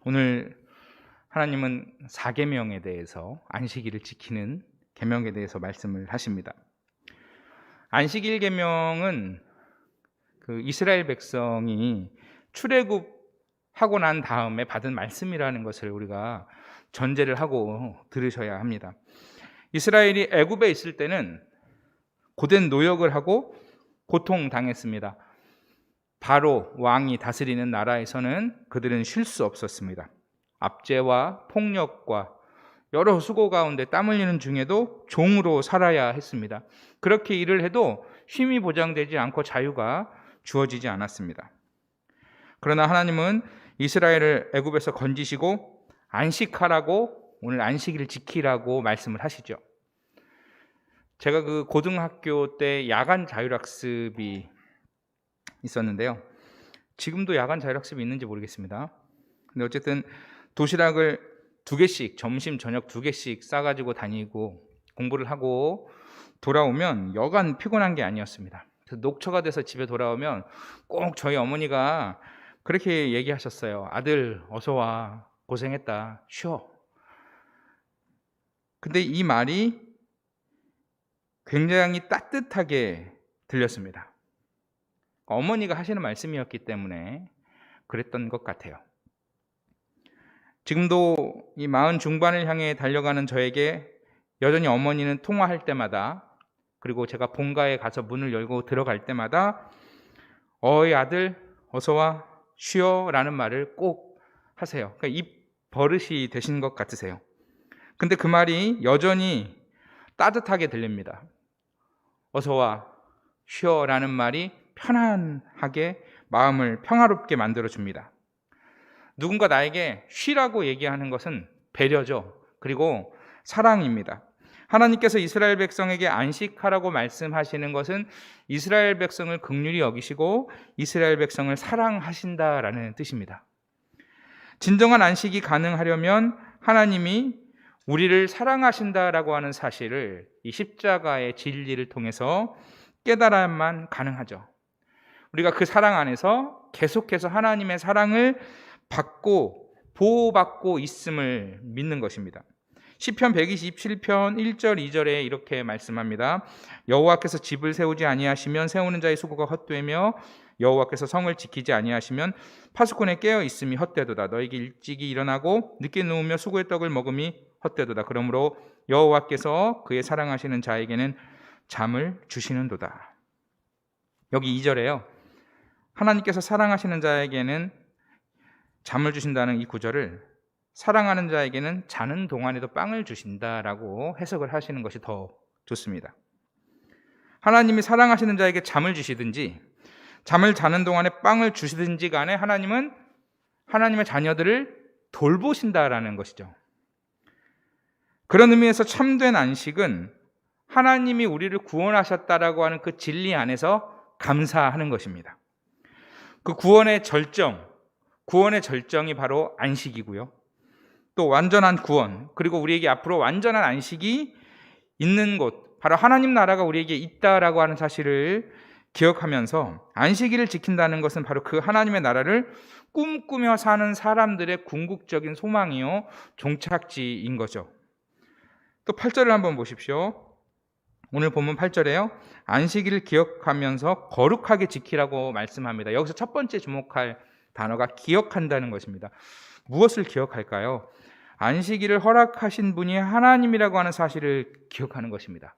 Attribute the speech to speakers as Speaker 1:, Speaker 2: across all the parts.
Speaker 1: 오늘 하나님은 사계명에 대해서 안식일을 지키는 계명에 대해서 말씀을 하십니다. 안식일 계명은 이스라엘 백성이 출애굽하고 난 다음에 받은 말씀이라는 것을 우리가 전제를 하고 들으셔야 합니다. 이스라엘이 애굽에 있을 때는 고된 노역을 하고 고통당했습니다. 바로 왕이 다스리는 나라에서는 그들은 쉴 수 없었습니다. 압제와 폭력과 여러 수고 가운데 땀 흘리는 중에도 종으로 살아야 했습니다. 그렇게 일을 해도 쉼이 보장되지 않고 자유가 주어지지 않았습니다. 그러나 하나님은 이스라엘을 애굽에서 건지시고 안식하라고, 오늘 안식일을 지키라고 말씀을 하시죠. 제가 고등학교 때 야간 자율학습이 있었는데요. 지금도 야간 자율학습이 있는지 모르겠습니다. 근데 어쨌든 도시락을 2개씩, 점심 저녁 2개씩 싸가지고 다니고 공부를 하고 돌아오면 여간 피곤한 게 아니었습니다. 녹초가 돼서 집에 돌아오면 꼭 저희 어머니가 그렇게 얘기하셨어요. 아들 어서 와, 고생했다, 쉬어. 근데 이 말이 굉장히 따뜻하게 들렸습니다. 어머니가 하시는 말씀이었기 때문에 그랬던 것 같아요. 지금도 이 40 중반을 향해 달려가는 저에게 여전히 어머니는 통화할 때마다, 그리고 제가 본가에 가서 문을 열고 들어갈 때마다 어이 아들 어서 와, 쉬어 라는 말을 꼭 하세요. 그러니까 입 버릇이 되신 것 같으세요. 근데 그 말이 여전히 따뜻하게 들립니다. 어서 와, 쉬어 라는 말이 편안하게 마음을 평화롭게 만들어줍니다. 누군가 나에게 쉬라고 얘기하는 것은 배려죠. 그리고 사랑입니다. 하나님께서 이스라엘 백성에게 안식하라고 말씀하시는 것은 이스라엘 백성을 긍휼히 여기시고 이스라엘 백성을 사랑하신다라는 뜻입니다. 진정한 안식이 가능하려면 하나님이 우리를 사랑하신다라고 하는 사실을 이 십자가의 진리를 통해서 깨달아야만 가능하죠. 우리가 그 사랑 안에서 계속해서 하나님의 사랑을 받고 보호받고 있음을 믿는 것입니다. 시편 127편 1절 2절에 이렇게 말씀합니다. 여호와께서 집을 세우지 아니하시면 세우는 자의 수고가 헛되며 여호와께서 성을 지키지 아니하시면 파수꾼의 깨어 있음이 헛되도다. 너에게 일찍이 일어나고 늦게 누우며 수고의 떡을 먹음이 헛되도다. 그러므로 여호와께서 그의 사랑하시는 자에게는 잠을 주시는도다. 여기 2절에요. 하나님께서 사랑하시는 자에게는 잠을 주신다는 이 구절을 사랑하는 자에게는 자는 동안에도 빵을 주신다라고 해석을 하시는 것이 더 좋습니다. 하나님이 사랑하시는 자에게 잠을 주시든지 잠을 자는 동안에 빵을 주시든지 간에 하나님은 하나님의 자녀들을 돌보신다라는 것이죠. 그런 의미에서 참된 안식은 하나님이 우리를 구원하셨다라고 하는 그 진리 안에서 감사하는 것입니다. 그 구원의 절정이 바로 안식이고요. 또 완전한 구원, 그리고 우리에게 앞으로 완전한 안식이 있는 곳, 바로 하나님 나라가 우리에게 있다라고 하는 사실을 기억하면서 안식일을 지킨다는 것은 바로 그 하나님의 나라를 꿈꾸며 사는 사람들의 궁극적인 소망이요, 종착지인 거죠. 또 8절을 한번 보십시오. 오늘 본문 8절에요. 안식일을 기억하면서 거룩하게 지키라고 말씀합니다. 여기서 첫 번째 주목할 단어가 기억한다는 것입니다. 무엇을 기억할까요? 안식일을 허락하신 분이 하나님이라고 하는 사실을 기억하는 것입니다.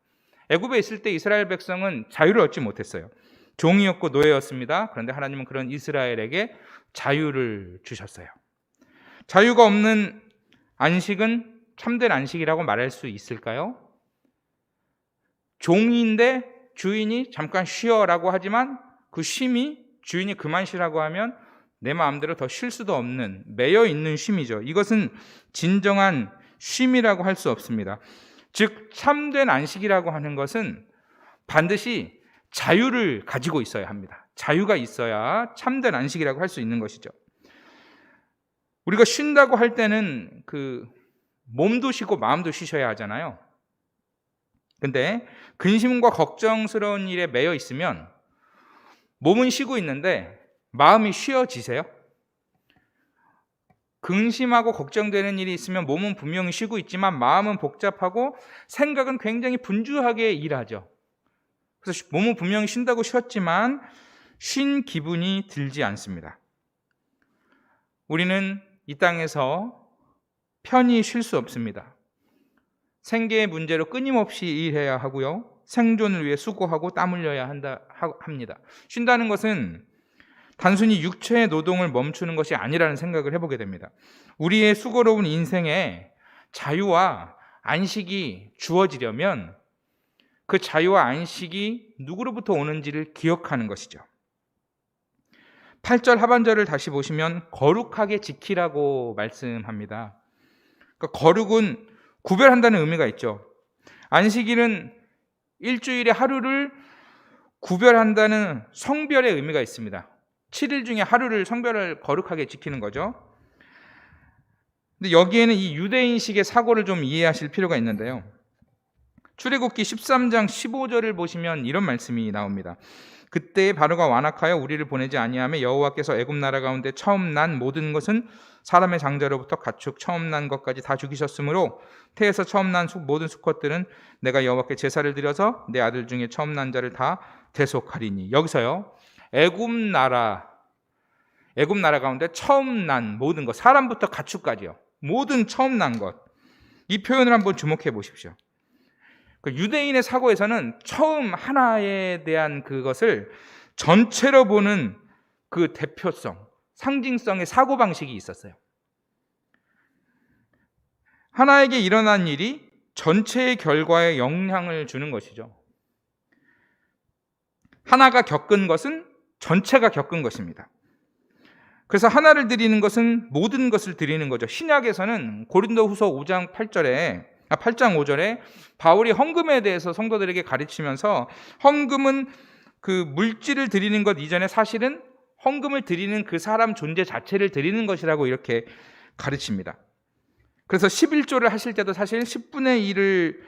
Speaker 1: 애굽에 있을 때 이스라엘 백성은 자유를 얻지 못했어요. 종이었고 노예였습니다. 그런데 하나님은 그런 이스라엘에게 자유를 주셨어요. 자유가 없는 안식은 참된 안식이라고 말할 수 있을까요? 종인데 주인이 잠깐 쉬어라고 하지만 그 쉼이 주인이 그만 쉬라고 하면 내 마음대로 더 쉴 수도 없는 매여 있는 쉼이죠. 이것은 진정한 쉼이라고 할 수 없습니다. 즉 참된 안식이라고 하는 것은 반드시 자유를 가지고 있어야 합니다. 자유가 있어야 참된 안식이라고 할 수 있는 것이죠. 우리가 쉰다고 할 때는 몸도 쉬고 마음도 쉬셔야 하잖아요. 근데 근심과 걱정스러운 일에 매여 있으면 몸은 쉬고 있는데 마음이 쉬어지세요? 근심하고 걱정되는 일이 있으면 몸은 분명히 쉬고 있지만 마음은 복잡하고 생각은 굉장히 분주하게 일하죠. 그래서 몸은 분명히 쉰다고 쉬었지만 쉰 기분이 들지 않습니다. 우리는 이 땅에서 편히 쉴 수 없습니다. 생계의 문제로 끊임없이 일해야 하고요. 생존을 위해 수고하고 땀 흘려야 합니다. 쉰다는 것은 단순히 육체의 노동을 멈추는 것이 아니라는 생각을 해보게 됩니다. 우리의 수고로운 인생에 자유와 안식이 주어지려면 그 자유와 안식이 누구로부터 오는지를 기억하는 것이죠. 8절 하반절을 다시 보시면 거룩하게 지키라고 말씀합니다. 그러니까 거룩은 구별한다는 의미가 있죠. 안식일은 일주일의 하루를 구별한다는 성별의 의미가 있습니다. 7일 중에 하루를 성별을 거룩하게 지키는 거죠. 근데 여기에는 이 유대인식의 사고를 좀 이해하실 필요가 있는데요. 출애굽기 13장 15절을 보시면 이런 말씀이 나옵니다. 그때 바로가 완악하여 우리를 보내지 아니하며 여호와께서 애굽 나라 가운데 처음 난 모든 것은 사람의 장자로부터 가축 처음 난 것까지 다 죽이셨으므로 태에서 처음 난 모든 수컷들은 내가 여호와께 제사를 드려서 내 아들 중에 처음 난 자를 다 대속하리니. 여기서요, 애굽 나라 가운데 처음 난 모든 것, 사람부터 가축까지요, 모든 처음 난 것, 이 표현을 한번 주목해 보십시오. 유대인의 사고에서는 처음 하나에 대한 그것을 전체로 보는 그 대표성, 상징성의 사고방식이 있었어요. 하나에게 일어난 일이 전체의 결과에 영향을 주는 것이죠. 하나가 겪은 것은 전체가 겪은 것입니다. 그래서 하나를 드리는 것은 모든 것을 드리는 거죠. 신약에서는 고린도후서 5장 8장 5절에 바울이 헌금에 대해서 성도들에게 가르치면서 헌금은 그 물질을 드리는 것 이전에 사실은 헌금을 드리는 그 사람 존재 자체를 드리는 것이라고 이렇게 가르칩니다. 그래서 11조를 하실 때도 사실 10분의 1을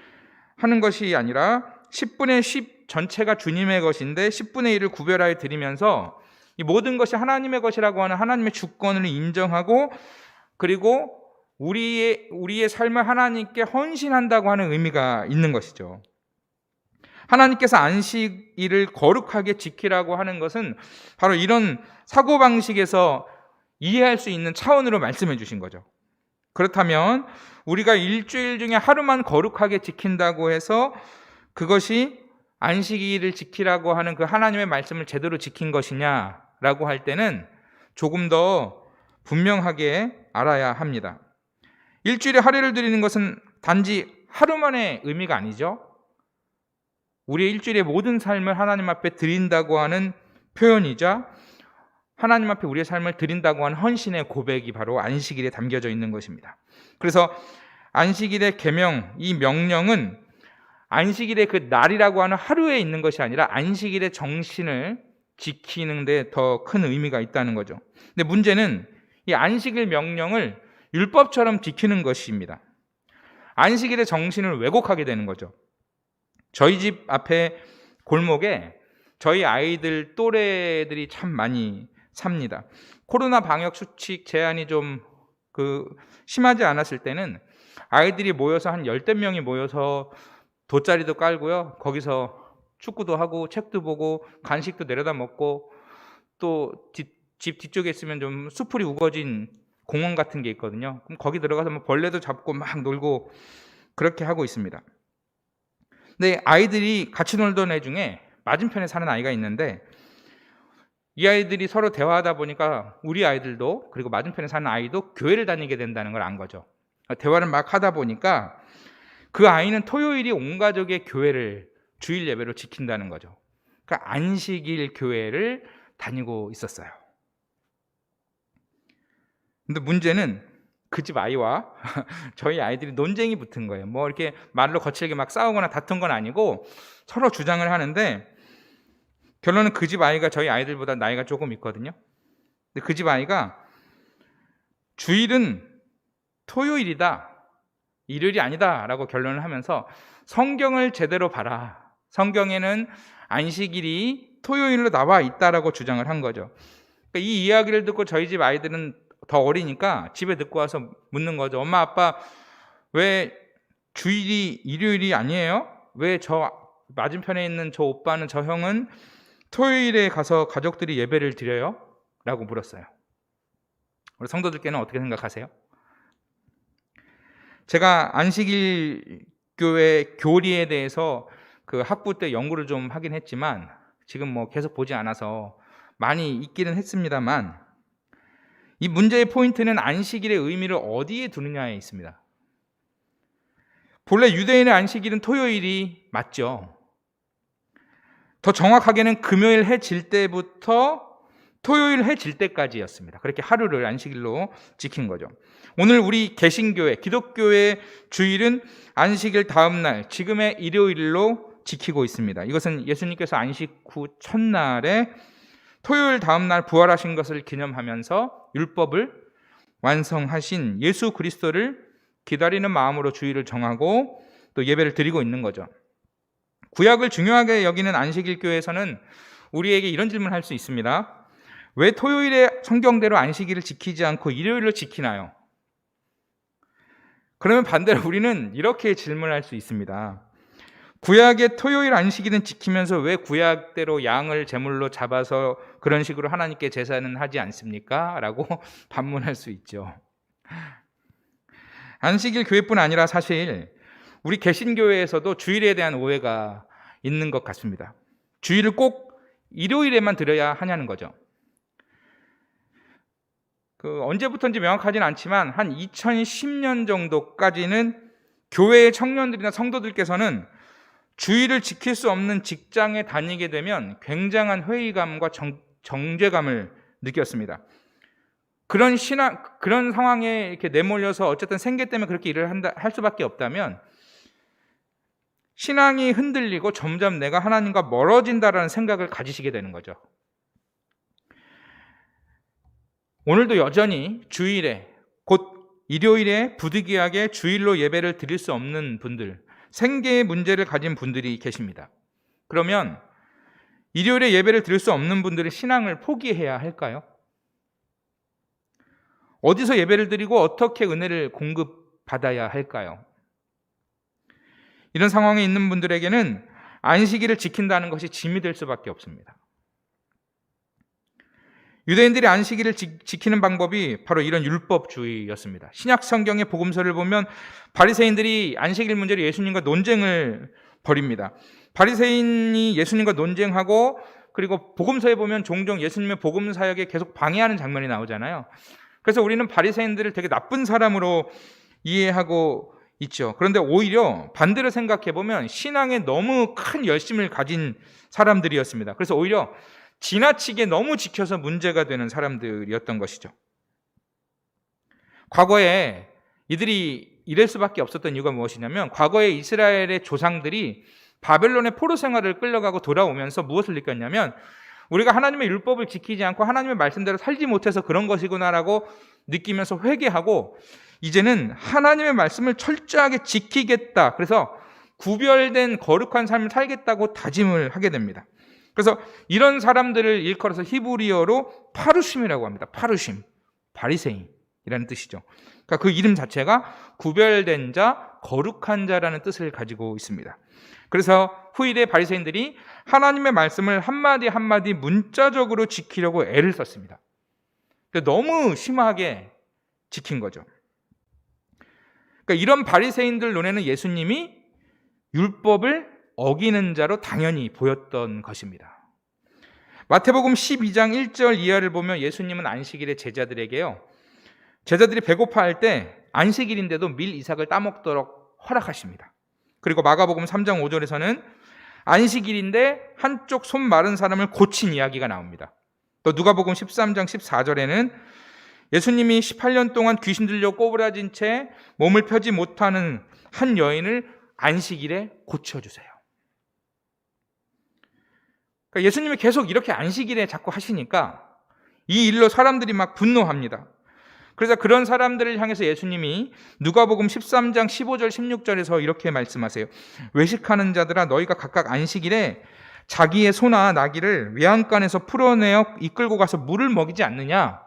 Speaker 1: 하는 것이 아니라 10분의 10 전체가 주님의 것인데 10분의 1을 구별하여 드리면서 이 모든 것이 하나님의 것이라고 하는 하나님의 주권을 인정하고, 그리고 우리의 삶을 하나님께 헌신한다고 하는 의미가 있는 것이죠. 하나님께서 안식일을 거룩하게 지키라고 하는 것은 바로 이런 사고방식에서 이해할 수 있는 차원으로 말씀해 주신 거죠. 그렇다면 우리가 일주일 중에 하루만 거룩하게 지킨다고 해서 그것이 안식일을 지키라고 하는 그 하나님의 말씀을 제대로 지킨 것이냐라고 할 때는 조금 더 분명하게 알아야 합니다. 일주일에 하루를 드리는 것은 단지 하루만의 의미가 아니죠. 우리의 일주일의 모든 삶을 하나님 앞에 드린다고 하는 표현이자 하나님 앞에 우리의 삶을 드린다고 하는 헌신의 고백이 바로 안식일에 담겨져 있는 것입니다. 그래서 안식일의 계명, 이 명령은 안식일의 그 날이라고 하는 하루에 있는 것이 아니라 안식일의 정신을 지키는 데 더 큰 의미가 있다는 거죠. 근데 문제는 이 안식일 명령을 율법처럼 지키는 것입니다. 안식일의 정신을 왜곡하게 되는 거죠. 저희 집 앞에 골목에 저희 아이들 또래들이 참 많이 삽니다. 코로나 방역 수칙 제한이 좀 심하지 않았을 때는 아이들이 모여서 한 10명이 모여서 돗자리도 깔고요, 거기서 축구도 하고 책도 보고 간식도 내려다 먹고, 또 집 뒤쪽에 있으면 좀 수풀이 우거진 공원 같은 게 있거든요. 그럼 거기 들어가서 뭐 벌레도 잡고 막 놀고 그렇게 하고 있습니다. 근데 아이들이 같이 놀던 애 중에 맞은편에 사는 아이가 있는데, 이 아이들이 서로 대화하다 보니까 우리 아이들도, 그리고 맞은편에 사는 아이도 교회를 다니게 된다는 걸 안 거죠. 대화를 막 하다 보니까 그 아이는 토요일이 온 가족의 교회를 주일 예배로 지킨다는 거죠. 그러니까 안식일 교회를 다니고 있었어요. 근데 문제는 그 집 아이와 저희 아이들이 논쟁이 붙은 거예요. 뭐 이렇게 말로 거칠게 막 싸우거나 다툰 건 아니고 서로 주장을 하는데, 결론은 그 집 아이가 저희 아이들보다 나이가 조금 있거든요. 근데 그 집 아이가 주일은 토요일이다, 일요일이 아니다 라고 결론을 하면서 성경을 제대로 봐라, 성경에는 안식일이 토요일로 나와 있다라고 주장을 한 거죠. 그러니까 이 이야기를 듣고 저희 집 아이들은 더 어리니까 집에 듣고 와서 묻는 거죠. 엄마, 아빠, 왜 주일이 일요일이 아니에요? 왜 저 맞은편에 있는 저 오빠는, 저 형은 토요일에 가서 가족들이 예배를 드려요? 라고 물었어요. 우리 성도들께는 어떻게 생각하세요? 제가 안식일 교회 교리에 대해서 그 학부 때 연구를 좀 하긴 했지만 지금 뭐 계속 보지 않아서 많이 있기는 했습니다만, 이 문제의 포인트는 안식일의 의미를 어디에 두느냐에 있습니다. 본래 유대인의 안식일은 토요일이 맞죠. 더 정확하게는 금요일 해 질 때부터 토요일 해 질 때까지였습니다. 그렇게 하루를 안식일로 지킨 거죠. 오늘 우리 개신교회, 기독교의 주일은 안식일 다음 날, 지금의 일요일로 지키고 있습니다. 이것은 예수님께서 안식 후 첫날에 토요일 다음 날 부활하신 것을 기념하면서 율법을 완성하신 예수 그리스도를 기다리는 마음으로 주일을 정하고 또 예배를 드리고 있는 거죠. 구약을 중요하게 여기는 안식일 교회에서는 우리에게 이런 질문을 할 수 있습니다. 왜 토요일에 성경대로 안식일을 지키지 않고 일요일로 지키나요? 그러면 반대로 우리는 이렇게 질문할 수 있습니다. 구약의 토요일 안식일은 지키면서 왜 구약대로 양을 제물로 잡아서 그런 식으로 하나님께 제사는 하지 않습니까? 라고 반문할 수 있죠. 안식일 교회뿐 아니라 사실 우리 개신교회에서도 주일에 대한 오해가 있는 것 같습니다. 주일을 꼭 일요일에만 드려야 하냐는 거죠. 언제부터인지 명확하진 않지만 한 2010년 정도까지는 교회의 청년들이나 성도들께서는 주일을 지킬 수 없는 직장에 다니게 되면 굉장한 회의감과 정죄감을 느꼈습니다. 그런 상황에 이렇게 내몰려서 어쨌든 생계 때문에 그렇게 일을 할 수밖에 없다면 신앙이 흔들리고 점점 내가 하나님과 멀어진다라는 생각을 가지시게 되는 거죠. 오늘도 여전히 주일에, 곧 일요일에 부득이하게 주일로 예배를 드릴 수 없는 분들, 생계의 문제를 가진 분들이 계십니다. 그러면 일요일에 예배를 드릴 수 없는 분들은 신앙을 포기해야 할까요? 어디서 예배를 드리고 어떻게 은혜를 공급받아야 할까요? 이런 상황에 있는 분들에게는 안식일을 지킨다는 것이 짐이 될 수밖에 없습니다. 유대인들이 안식일을 지키는 방법이 바로 이런 율법주의였습니다. 신약 성경의 복음서를 보면 바리새인들이 안식일 문제로 예수님과 논쟁을 벌입니다. 바리새인이 예수님과 논쟁하고, 그리고 복음서에 보면 종종 예수님의 복음 사역에 계속 방해하는 장면이 나오잖아요. 그래서 우리는 바리새인들을 되게 나쁜 사람으로 이해하고 있죠. 그런데 오히려 반대로 생각해 보면 신앙에 너무 큰 열심을 가진 사람들이었습니다. 그래서 오히려 지나치게 너무 지켜서 문제가 되는 사람들이었던 것이죠. 과거에 이들이 이럴 수밖에 없었던 이유가 무엇이냐면, 과거에 이스라엘의 조상들이 바벨론의 포로 생활을 끌려가고 돌아오면서 무엇을 느꼈냐면, 우리가 하나님의 율법을 지키지 않고 하나님의 말씀대로 살지 못해서 그런 것이구나라고 느끼면서 회개하고, 이제는 하나님의 말씀을 철저하게 지키겠다, 그래서 구별된 거룩한 삶을 살겠다고 다짐을 하게 됩니다. 그래서 이런 사람들을 일컬어서 히브리어로 파루심이라고 합니다. 파루심, 바리새인이라는 뜻이죠. 그러니까 그 이름 자체가 구별된 자, 거룩한 자라는 뜻을 가지고 있습니다. 그래서 후일에 바리새인들이 하나님의 말씀을 한마디 한마디 문자적으로 지키려고 애를 썼습니다. 너무 심하게 지킨 거죠. 그러니까 이런 바리새인들 눈에는 예수님이 율법을 어기는 자로 당연히 보였던 것입니다. 마태복음 12장 1절 이하를 보면 예수님은 안식일에 제자들에게요, 제자들이 배고파할 때 안식일인데도 밀 이삭을 따먹도록 허락하십니다. 그리고 마가복음 3장 5절에서는 안식일인데 한쪽 손 마른 사람을 고친 이야기가 나옵니다. 또 누가복음 13장 14절에는 예수님이 18년 동안 귀신 들려 꼬부라진 채 몸을 펴지 못하는 한 여인을 안식일에 고쳐주세요. 그러니까 예수님이 계속 이렇게 안식일에 자꾸 하시니까 이 일로 사람들이 막 분노합니다. 그래서 그런 사람들을 향해서 예수님이 누가복음 13장 15절 16절에서 이렇게 말씀하세요. 외식하는 자들아, 너희가 각각 안식일에 자기의 소나 나귀를 외양간에서 풀어내어 이끌고 가서 물을 먹이지 않느냐?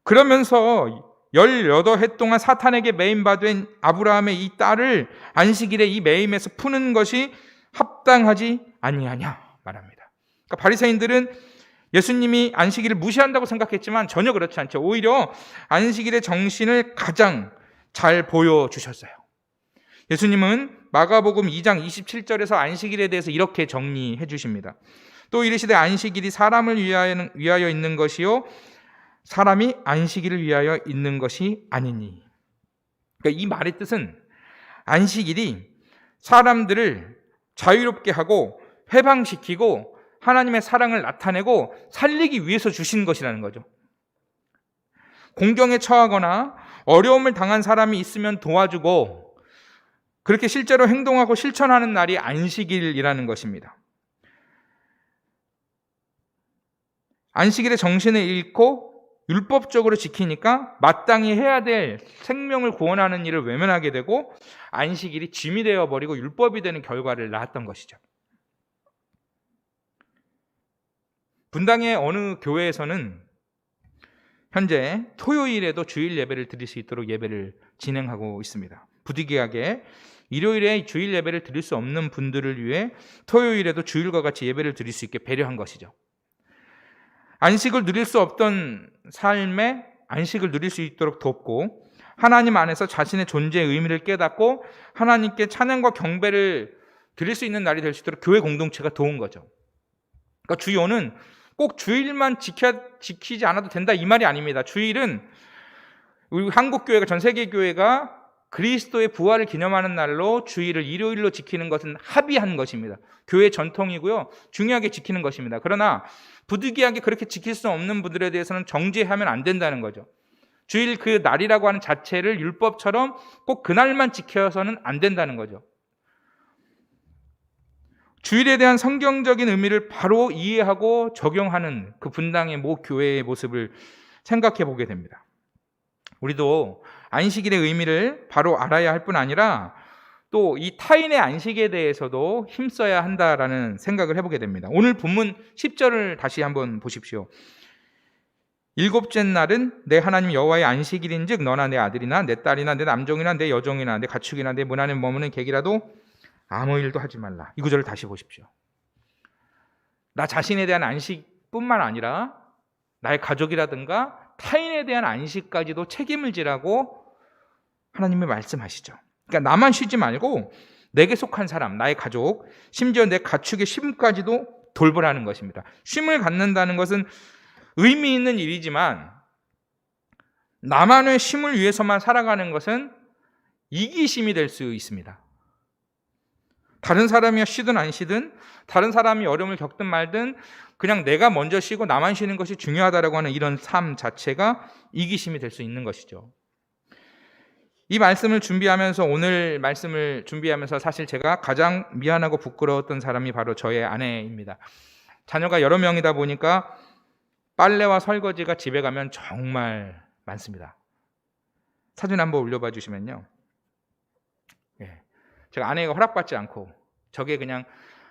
Speaker 1: 그러면서 18해 동안 사탄에게 매임받은 아브라함의 이 딸을 안식일에 이 매임에서 푸는 것이 합당하지 아니하냐 말합니다. 그러니까 바리새인들은 예수님이 안식일을 무시한다고 생각했지만 전혀 그렇지 않죠. 오히려 안식일의 정신을 가장 잘 보여주셨어요. 예수님은 마가복음 2장 27절에서 안식일에 대해서 이렇게 정리해 주십니다. 또 이르시되 안식일이 사람을 위하여 있는 것이요 사람이 안식일을 위하여 있는 것이 아니니. 그러니까 이 말의 뜻은 안식일이 사람들을 자유롭게 하고 해방시키고 하나님의 사랑을 나타내고 살리기 위해서 주신 것이라는 거죠. 공경에 처하거나 어려움을 당한 사람이 있으면 도와주고 그렇게 실제로 행동하고 실천하는 날이 안식일이라는 것입니다. 안식일의 정신을 잃고 율법적으로 지키니까 마땅히 해야 될 생명을 구원하는 일을 외면하게 되고 안식일이 짐이 되어버리고 율법이 되는 결과를 낳았던 것이죠. 분당의 어느 교회에서는 현재 토요일에도 주일 예배를 드릴 수 있도록 예배를 진행하고 있습니다. 부득이하게 일요일에 주일 예배를 드릴 수 없는 분들을 위해 토요일에도 주일과 같이 예배를 드릴 수 있게 배려한 것이죠. 안식을 누릴 수 없던 삶에 안식을 누릴 수 있도록 돕고 하나님 안에서 자신의 존재의 의미를 깨닫고 하나님께 찬양과 경배를 드릴 수 있는 날이 될 수 있도록 교회 공동체가 도운 거죠. 그러니까 주요는 꼭 주일만 지키지 않아도 된다 이 말이 아닙니다. 주일은 우리 한국 교회가 전 세계 교회가 그리스도의 부활을 기념하는 날로 주일을 일요일로 지키는 것은 합의한 것입니다. 교회 전통이고요. 중요하게 지키는 것입니다. 그러나 부득이하게 그렇게 지킬 수 없는 분들에 대해서는 정죄하면 안 된다는 거죠. 주일 그 날이라고 하는 자체를 율법처럼 꼭 그날만 지켜서는 안 된다는 거죠. 주일에 대한 성경적인 의미를 바로 이해하고 적용하는 그 분당의 모 교회의 모습을 생각해 보게 됩니다. 우리도 안식일의 의미를 바로 알아야 할 뿐 아니라 또 이 타인의 안식에 대해서도 힘써야 한다라는 생각을 해보게 됩니다. 오늘 본문 10절을 다시 한번 보십시오. 일곱째 날은 내 하나님 여호와의 안식일인즉 너나 내 아들이나 내 딸이나 내 남종이나 내 여종이나 내 가축이나 내 문 안에 머무는 객이라도 아무 일도 하지 말라. 이 구절을 다시 보십시오. 나 자신에 대한 안식뿐만 아니라 나의 가족이라든가 타인에 대한 안식까지도 책임을 지라고 하나님이 말씀하시죠. 그러니까 나만 쉬지 말고 내게 속한 사람, 나의 가족, 심지어 내 가축의 쉼까지도 돌보라는 것입니다. 쉼을 갖는다는 것은 의미 있는 일이지만 나만의 쉼을 위해서만 살아가는 것은 이기심이 될 수 있습니다. 다른 사람이 쉬든 안 쉬든 다른 사람이 어려움을 겪든 말든 그냥 내가 먼저 쉬고 나만 쉬는 것이 중요하다라고 하는 이런 삶 자체가 이기심이 될 수 있는 것이죠. 이 말씀을 준비하면서 오늘 말씀을 준비하면서 사실 제가 가장 미안하고 부끄러웠던 사람이 바로 저의 아내입니다. 자녀가 여러 명이다 보니까 빨래와 설거지가 집에 가면 정말 많습니다. 사진 한번 올려봐 주시면요. 제가 아내가 허락받지 않고 저게 그냥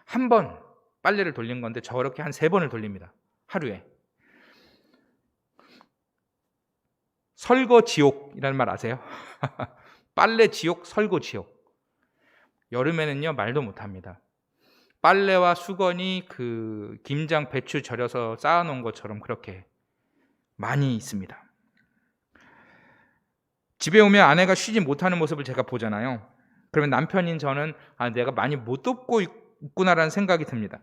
Speaker 1: 한 번 빨래를 돌린 건데 저렇게 한 3번을 돌립니다. 하루에. 설거지옥이라는 말 아세요? 빨래 지옥, 설거 지옥. 여름에는요 말도 못합니다. 빨래와 수건이 그 김장, 배추 절여서 쌓아놓은 것처럼 그렇게 많이 있습니다. 집에 오면 아내가 쉬지 못하는 모습을 제가 보잖아요. 그러면 남편인 저는 내가 많이 못 돕고 있구나라는 생각이 듭니다.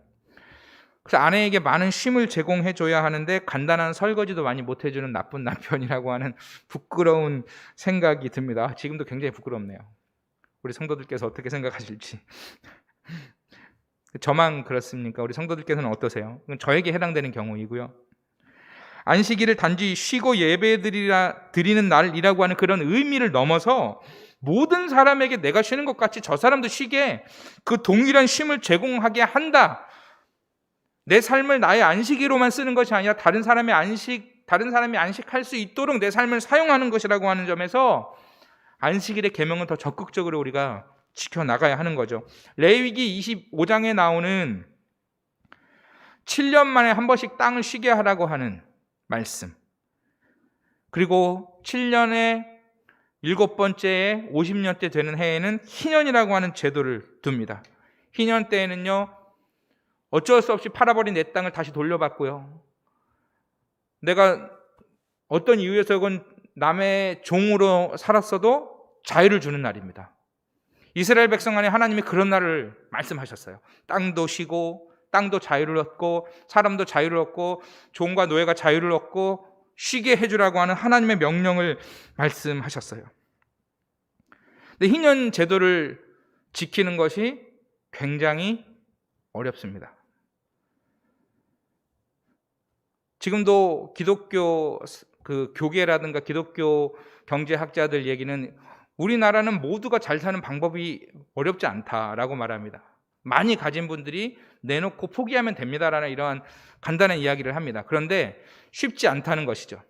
Speaker 1: 그래서 아내에게 많은 쉼을 제공해줘야 하는데 간단한 설거지도 많이 못해주는 나쁜 남편이라고 하는 부끄러운 생각이 듭니다. 지금도 굉장히 부끄럽네요. 우리 성도들께서 어떻게 생각하실지. 저만 그렇습니까? 우리 성도들께서는 어떠세요? 이건 저에게 해당되는 경우이고요. 안식일을 단지 쉬고 예배드리는 날이라고 하는 그런 의미를 넘어서 모든 사람에게 내가 쉬는 것 같이 저 사람도 쉬게 그 동일한 쉼을 제공하게 한다. 내 삶을 나의 안식일로만 쓰는 것이 아니라 다른 사람이 안식할 수 있도록 내 삶을 사용하는 것이라고 하는 점에서 안식일의 계명은 더 적극적으로 우리가 지켜나가야 하는 거죠. 레위기 25장에 나오는 7년 만에 한 번씩 땅을 쉬게 하라고 하는 말씀. 그리고 7년에 7번째에 50년째 되는 해에는 희년이라고 하는 제도를 둡니다. 희년 때에는요, 어쩔 수 없이 팔아버린 내 땅을 다시 돌려받고요, 내가 어떤 이유에서건 남의 종으로 살았어도 자유를 주는 날입니다. 이스라엘 백성 안에 하나님이 그런 날을 말씀하셨어요. 땅도 쉬고, 땅도 자유를 얻고, 사람도 자유를 얻고, 종과 노예가 자유를 얻고 쉬게 해주라고 하는 하나님의 명령을 말씀하셨어요. 근데 희년 제도를 지키는 것이 굉장히 어렵습니다. 지금도 기독교 교계라든가 기독교 경제학자들 얘기는 우리나라는 모두가 잘 사는 방법이 어렵지 않다라고 말합니다. 많이 가진 분들이 내놓고 포기하면 됩니다라는 이러한 간단한 이야기를 합니다. 그런데 쉽지 않다는 것이죠.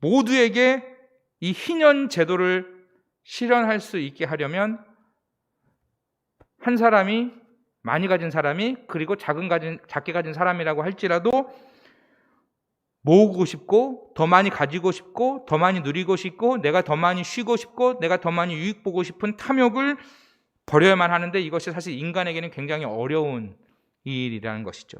Speaker 1: 모두에게 이 희년 제도를 실현할 수 있게 하려면 한 사람이, 많이 가진 사람이, 그리고 작게 가진 사람이라고 할지라도 모으고 싶고, 더 많이 가지고 싶고, 더 많이 누리고 싶고, 내가 더 많이 쉬고 싶고, 내가 더 많이 유익 보고 싶은 탐욕을 버려야만 하는데, 이것이 사실 인간에게는 굉장히 어려운 일이라는 것이죠.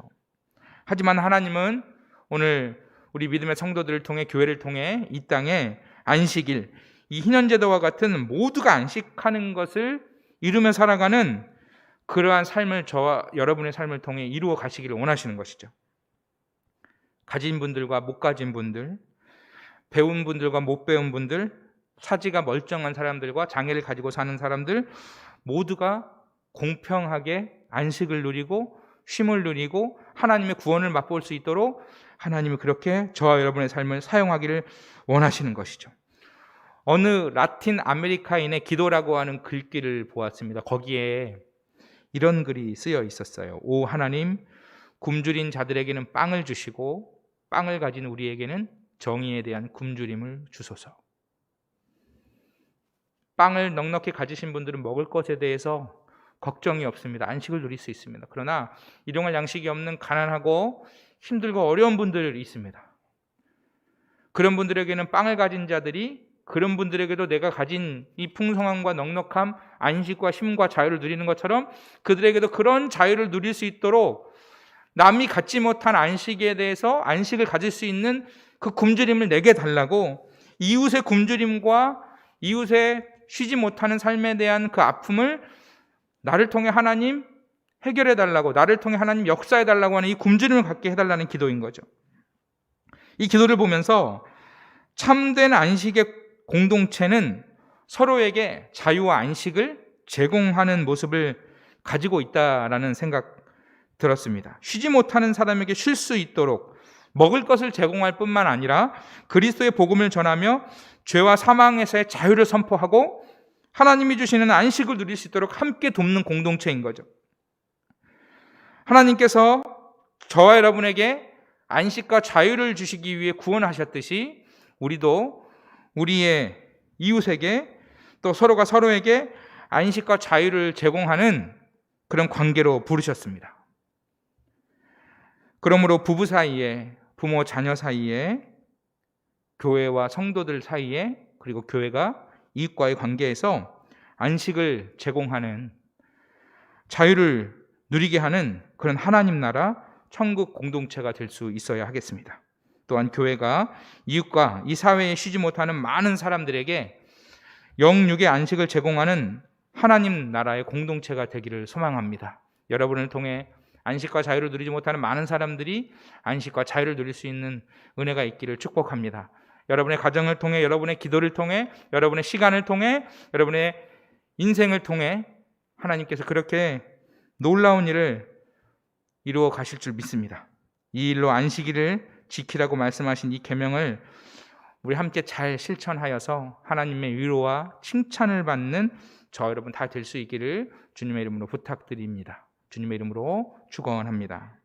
Speaker 1: 하지만 하나님은 오늘 우리 믿음의 성도들을 통해, 교회를 통해 이 땅에 안식일, 이 희년제도와 같은 모두가 안식하는 것을 이루며 살아가는 그러한 삶을 저와 여러분의 삶을 통해 이루어 가시기를 원하시는 것이죠. 가진 분들과 못 가진 분들, 배운 분들과 못 배운 분들, 사지가 멀쩡한 사람들과 장애를 가지고 사는 사람들 모두가 공평하게 안식을 누리고 쉼을 누리고 하나님의 구원을 맛볼 수 있도록 하나님이 그렇게 저와 여러분의 삶을 사용하기를 원하시는 것이죠. 어느 라틴 아메리카인의 기도라고 하는 글귀를 보았습니다. 거기에 이런 글이 쓰여 있었어요. 오 하나님, 굶주린 자들에게는 빵을 주시고 빵을 가진 우리에게는 정의에 대한 굶주림을 주소서. 빵을 넉넉히 가지신 분들은 먹을 것에 대해서 걱정이 없습니다. 안식을 누릴 수 있습니다. 그러나 일용할 양식이 없는 가난하고 힘들고 어려운 분들이 있습니다. 그런 분들에게는 빵을 가진 자들이, 그런 분들에게도 내가 가진 이 풍성함과 넉넉함, 안식과 쉼과 자유를 누리는 것처럼 그들에게도 그런 자유를 누릴 수 있도록 남이 갖지 못한 안식에 대해서 안식을 가질 수 있는 그 굶주림을 내게 달라고, 이웃의 굶주림과 이웃의 쉬지 못하는 삶에 대한 그 아픔을 나를 통해 하나님 해결해 달라고, 나를 통해 하나님 역사해 달라고 하는 이 굶주림을 갖게 해달라는 기도인 거죠. 이 기도를 보면서 참된 안식의 공동체는 서로에게 자유와 안식을 제공하는 모습을 가지고 있다라는 생각 들었습니다. 쉬지 못하는 사람에게 쉴 수 있도록 먹을 것을 제공할 뿐만 아니라 그리스도의 복음을 전하며 죄와 사망에서의 자유를 선포하고 하나님이 주시는 안식을 누릴 수 있도록 함께 돕는 공동체인 거죠. 하나님께서 저와 여러분에게 안식과 자유를 주시기 위해 구원하셨듯이 우리도 우리의 이웃에게, 또 서로가 서로에게 안식과 자유를 제공하는 그런 관계로 부르셨습니다. 그러므로 부부 사이에, 부모 자녀 사이에, 교회와 성도들 사이에, 그리고 교회가 이웃과의 관계에서 안식을 제공하는, 자유를 누리게 하는 그런 하나님 나라 천국 공동체가 될 수 있어야 하겠습니다. 또한 교회가 이웃과 이 사회에 쉬지 못하는 많은 사람들에게 영육의 안식을 제공하는 하나님 나라의 공동체가 되기를 소망합니다. 여러분을 통해 안식과 자유를 누리지 못하는 많은 사람들이 안식과 자유를 누릴 수 있는 은혜가 있기를 축복합니다. 여러분의 가정을 통해, 여러분의 기도를 통해, 여러분의 시간을 통해, 여러분의 인생을 통해 하나님께서 그렇게 놀라운 일을 이루어 가실 줄 믿습니다. 이 일로 안식일을 지키라고 말씀하신 이 계명을 우리 함께 잘 실천하여서 하나님의 위로와 칭찬을 받는 저 여러분 다 될 수 있기를 주님의 이름으로 부탁드립니다. 주님의 이름으로 축원합니다.